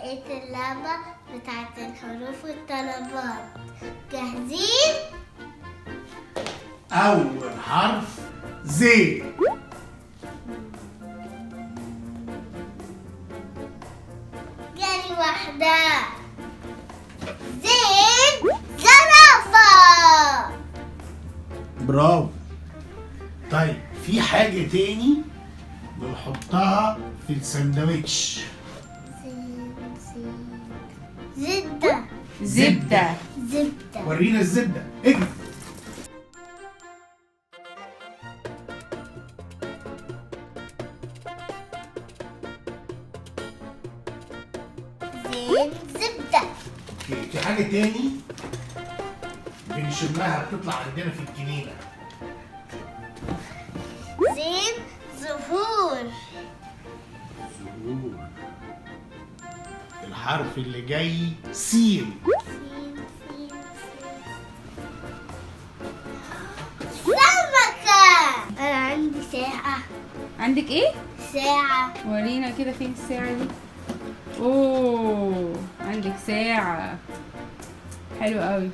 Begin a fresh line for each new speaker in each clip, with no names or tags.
لقيت اللعبة بتاعت الحروف والطلبات. جاهزين؟
أول حرف زي.
جالي واحدة. زين زرافة.
برافو. طيب في حاجة تاني بنحطها في الساندوتش.
زبدة.
زبدة.
زبدة.
ورينا الزبدة. اجري.
زين زبدة.
اوكي، في حاجة تاني بنشمها بتطلع عندنا في الجنينة.
زين زهور.
زهور. الحرف اللي جاي سين.
سمكة. أنا عندي ساعة.
عندك ايه؟
ساعة.
ورينا كده فين الساعة دي. اوه عندك ساعة. حلو قوي.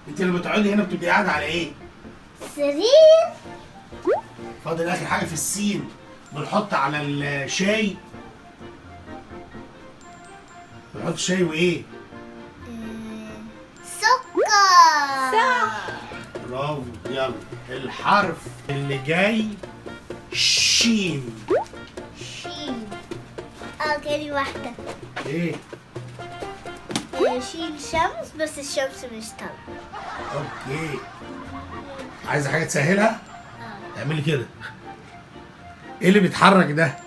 انت لما تقعدي هنا بتبقي قاعدة على ايه؟
سرير.
فاضل اخر حاجة في السين، بنحط على الشاي. بنحط شاي وايه؟
سكر.
صح.
برافو. يلا الحرف اللي جاي شين.
شين. جالي واحدة.
ايه؟
شين شمس، بس الشمس مش طالعة.
اوكي. عايزة حاجة تسهلها؟ اعملي كده. ايه اللي بيتحرك ده؟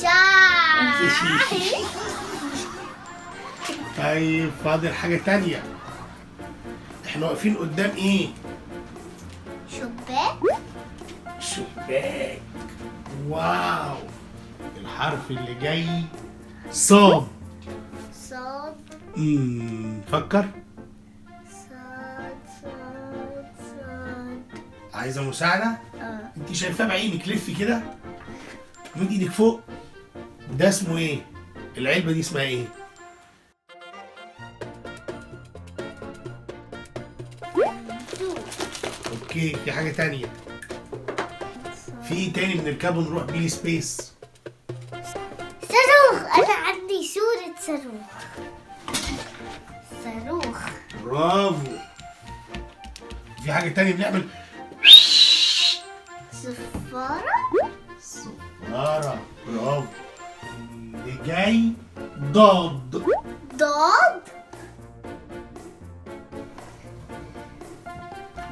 شاي.
طيب فاضل حاجة تانية. احنا واقفين قدام ايه؟
شباك.
شباك. واو. الحرف اللي جاي صاد.
صاد.
فكر.
صاد صاد صاد.
عايزة مساعدة؟ انت شايفاه بعينك، لفي كده. مد ايدك فوق. ده اسمه ايه؟ العلبة دي اسمها ايه؟ اوكي، في حاجة تانية. في ايه تاني بنركبه نروح بيه سبيس؟
صاروخ. أنا عندي صورة صاروخ. صاروخ.
برافو. في حاجة تانية بنعمل
صفارة.
صفارة. برافو. اللي جاي ضاد.
ضاد.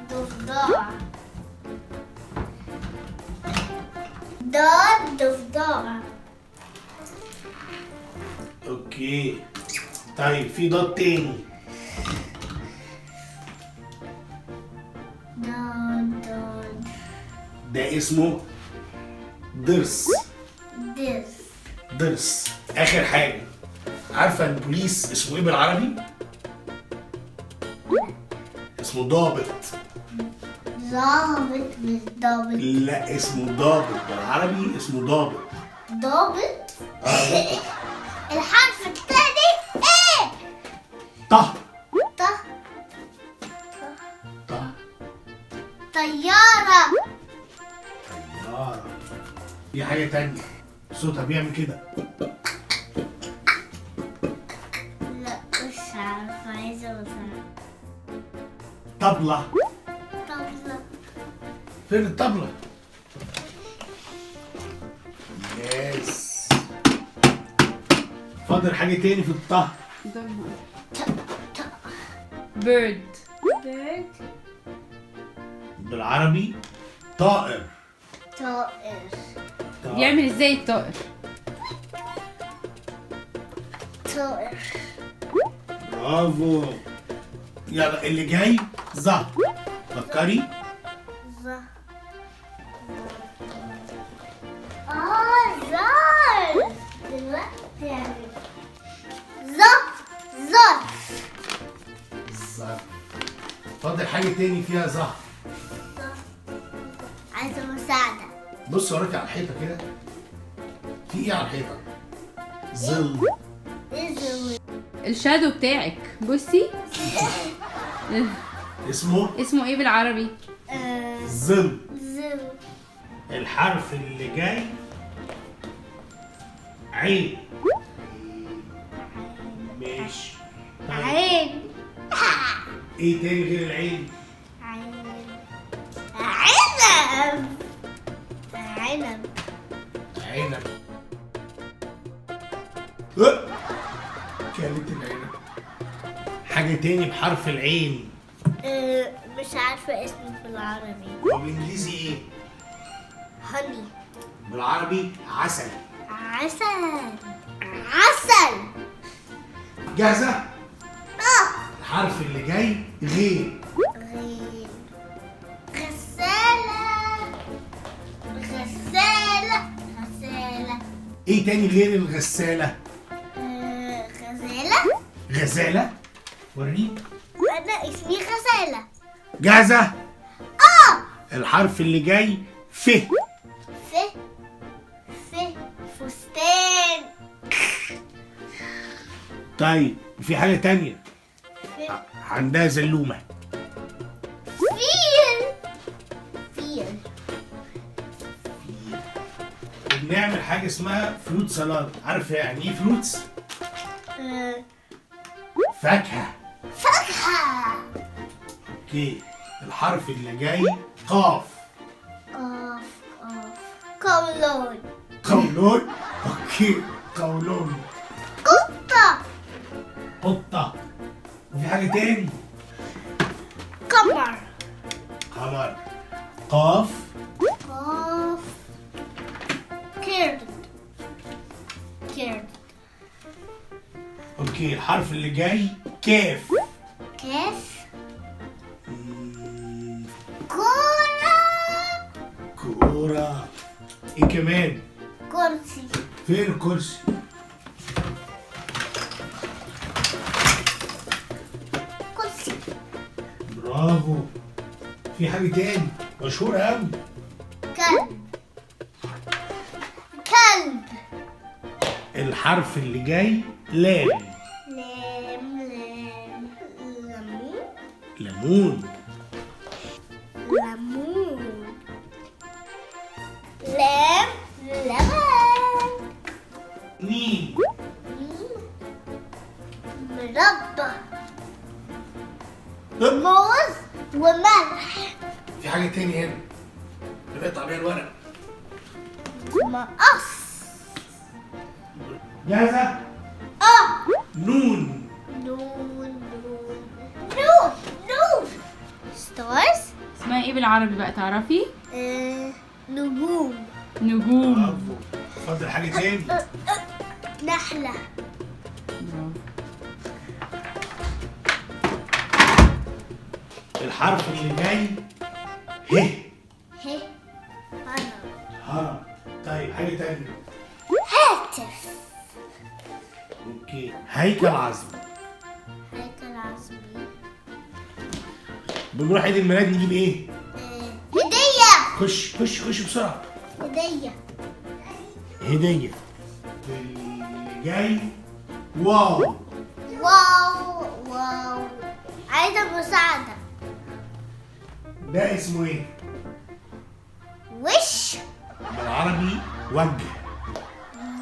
ضفدع. ضاد ضفدع.
اوكي. طيب في ضاد تاني.
ضاد.
ده اسمه ضرس.
ضرس.
ضرس. اخر حاجة، عارفة البوليس اسمه ايه بالعربي؟ اسمه ضابط.
ضابط مش ضابط.
لا، اسمه ضابط بالعربي، اسمه ضابط.
ضابط. الحرف الثاني ايه؟
طه.
طه.
طه.
طيارة.
طيارة. في حاجة تانية صوتها بيعمل كده.
لا مش عارفة، عايزة مساعدة.
طبلة.
طبلة.
فين الطبلة؟ يس. فاضل حاجة تاني في الطه.
بيرد.
بيرد.
بالعربي طائر.
طائر.
بيعمل ازاي الطائر؟
طائر.
برافو. يلا اللي جاي ظه. فكري.
ظه. زار. دلوقتي يعني ظرف. ظرف.
ظرف. فاضل حاجة تاني فيها ظه.
عايزة مساعدة.
بص وراكي على الحيطة كده. في ايه على الحيطة؟ ظل.
ايه ظل؟
الشادو بتاعك بصي.
اسمه
ايه بالعربي؟
ظل.
ظل.
الحرف اللي جاي عين. ماشي.
عين.
ايه تاني غير العين؟
عنب. عنب.
عنب. كانت العنب. حاجة تاني بحرف العين.
مش عارفة اسمه بالعربي.
وبالانجليزي ايه؟
هني.
بالعربي عسل.
عسل. عسل.
جاهزة؟ الحرف اللي جاي غين.
غين. غسالة. غسالة. غسالة.
ايه تاني غير الغسالة؟
غزالة.
غزالة. وريني.
أنا اسمي غزالة.
جاهزة؟ الحرف اللي جاي ف.
ف. فستان.
طيب في حاجة تانية. عندها زلومة.
فيل. فيل.
بنعمل حاجة اسمها فروت سلاد. عارفة يعني ايه فروتس؟ فاكهة.
فاكهة.
اوكي. الحرف اللي جاي قاف.
قاف. قولون.
قولون. اوكي قولون.
قطة.
قطة. وفي حاجة تاني.
قمر.
قمر. قاف.
قاف. كرد. كرد.
اوكي. الحرف اللي جاي كاف.
كاف. كورة.
كورة. ايه كمان؟
كرسي.
فين الكرسي؟
كرسي.
برافو. في حاجة تاني مشهورة أوي.
كلب. كلب.
الحرف اللي جاي لام.
لام. لام. ليمون.
ليمون.
ليمون. لام. لبن.
مين؟
مربى. موز وملح.
في حاجة تاني هنا بنقطع بيها الورق.
مقص.
جاهزة؟ نون.
نون. نون. نون. ستارز.
اسمها ايه بالعربي بقى تعرفي؟
نجوم.
نجوم.
برافو. اتفضل حاجة تاني.
نحلة.
برافو.
الحرف اللي جاي ه.
ه. هرم.
هرم. طيب حاجة تانية.
هاتف.
اوكي. هيكل عظمي.
هيكل عظمي.
بنروح عيد الميلاد نجيب ايه؟
هدية.
خش بسرعة.
هدية.
هدية. اللي جاي واو.
واو. واو. عايزة مساعدة.
ده اسمه ايه؟
وش.
بالعربي وجه.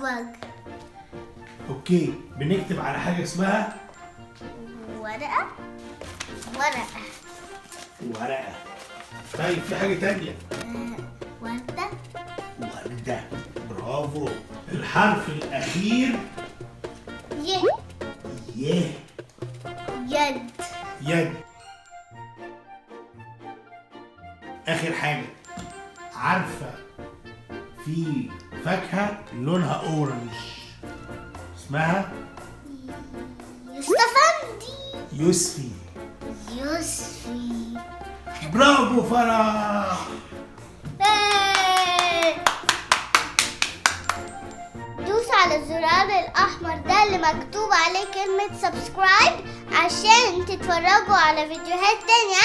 وجه.
اوكي. بنكتب على حاجة اسمها
ورقة. ورقة.
ورقة. طيب في حاجة تانية.
وردة.
وردة. برافو. الحرف الأخير
ي.
يه.
يد.
يد. آخر حاجة. عارفة في فاكهة لونها أورنج اسمها
يوسفندي.
يوسفي.
يوسفي.
برافو فرح.
دوس على الزرار الأحمر ده اللي مكتوب عليه كلمة سبسكرايب عشان تتفرجوا على فيديوهات تانية